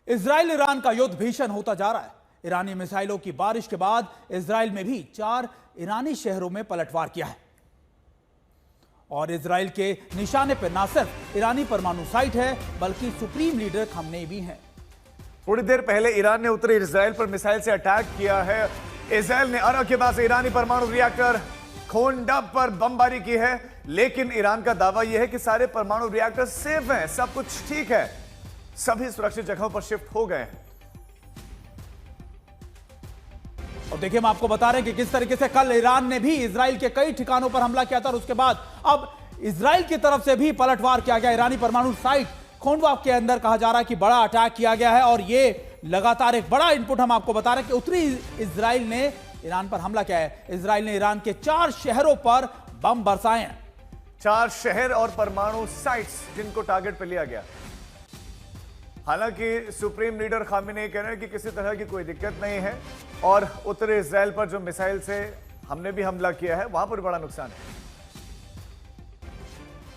Israel Iran का युद्ध भीषण होता जा रहा है। ईरानी मिसाइलों की बारिश के बाद इजराइल में भी 4 ईरानी शहरों में पलटवार किया है और इजराइल के निशाने पर न सिर्फ ईरानी परमाणु साइट है बल्कि सुप्रीम लीडर खमनेई भी हैं। थोड़ी देर पहले ईरान ने उत्तरी इजराइल पर मिसाइल से अटैक किया है। इजराइल ने अरब के पास ईरानी परमाणु रिएक्टर खोंडब पर बमबारी की है, लेकिन ईरान का दावा यह है कि सारे परमाणु रिएक्टर सेफ हैं, सब कुछ ठीक है, सभी सुरक्षित जगहों पर शिफ्ट हो गए हैं। और देखिए, हम आपको बता रहे हैं कि किस तरीके से कल ईरान ने भी इजराइल के कई ठिकानों पर हमला किया था और उसके बाद अब इजराइल की तरफ से भी पलटवार किया गया। ईरानी परमाणु साइट खोंडब के अंदर कहा जा रहा है कि बड़ा अटैक किया गया है और ये लगातार एक बड़ा इनपुट हम आपको बता रहे हैं कि उत्तरी इजराइल ने ईरान पर हमला किया है। इजराइल ने ईरान के 4 शहरों पर बम बरसाए हैं। 4 शहर और परमाणु साइट्स जिनको टारगेट पर लिया गया। हालांकि सुप्रीम लीडर खामेनेई कह रहे हैं कि किसी तरह की कोई दिक्कत नहीं है और उत्तरी इजराइल पर जो मिसाइल से हमने भी हमला किया है वहां पर बड़ा नुकसान है।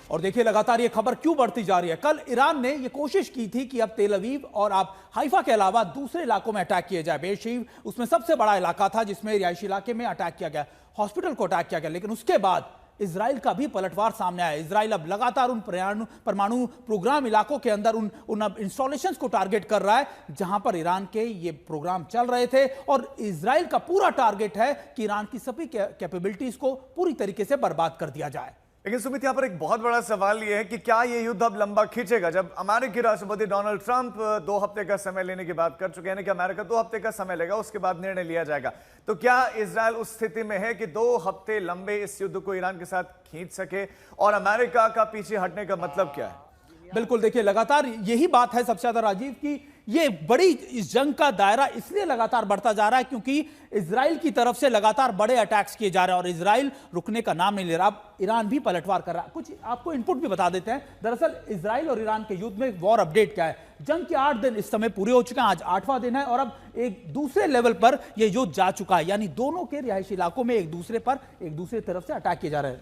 और देखिए, लगातार ये खबर क्यों बढ़ती जा रही है। कल ईरान ने ये कोशिश की थी कि अब तेल अवीव और आप हाइफा के अलावा दूसरे इलाकों में अटैक किए जाए। बेरशेव उसमें सबसे बड़ा इलाका था जिसमें रिहायशी इलाके में अटैक किया गया, हॉस्पिटल को अटैक किया गया, लेकिन उसके बाद इजराइल का भी पलटवार सामने आया। इजराइल अब लगातार उन परमाणु प्रोग्राम इलाकों के अंदर उन इंस्टॉलेशंस को टारगेट कर रहा है जहां पर ईरान के ये प्रोग्राम चल रहे थे और इजराइल का पूरा टारगेट है कि ईरान की सभी कैपेबिलिटीज को पूरी तरीके से बर्बाद कर दिया जाए। लेकिन सुमित, यहां पर एक बहुत बड़ा सवाल यह है कि क्या यह युद्ध अब लंबा खींचेगा। जब अमेरिकी राष्ट्रपति डोनाल्ड ट्रंप 2 हफ्ते का समय लेने की बात कर चुके हैं कि अमेरिका 2 हफ्ते का समय लेगा, उसके बाद निर्णय लिया जाएगा, तो क्या इजराइल उस स्थिति में है कि 2 हफ्ते लंबे इस युद्ध को ईरान के साथ खींच सके और अमेरिका का पीछे हटने का मतलब क्या है? बिल्कुल, देखिए, लगातार यही बात है सबसे ज्यादा राजीव की ये बड़ी इस जंग का दायरा इसलिए लगातार बढ़ता जा रहा है क्योंकि इजराइल की तरफ से लगातार बड़े अटैक्स किए जा रहे हैं और इजराइल रुकने का नाम नहीं ले रहा। अब ईरान भी पलटवार कर रहा है। कुछ आपको इनपुट भी बता देते हैं। दरअसल इजराइल और ईरान के युद्ध में वॉर अपडेट क्या है। जंग के 8 दिन इस समय पूरे हो चुके हैं, आज 8वां दिन है और अब एक दूसरे लेवल पर यह युद्ध जा चुका है, यानी दोनों के रिहायशी इलाकों में एक दूसरे तरफ से अटैक किए जा रहे हैं।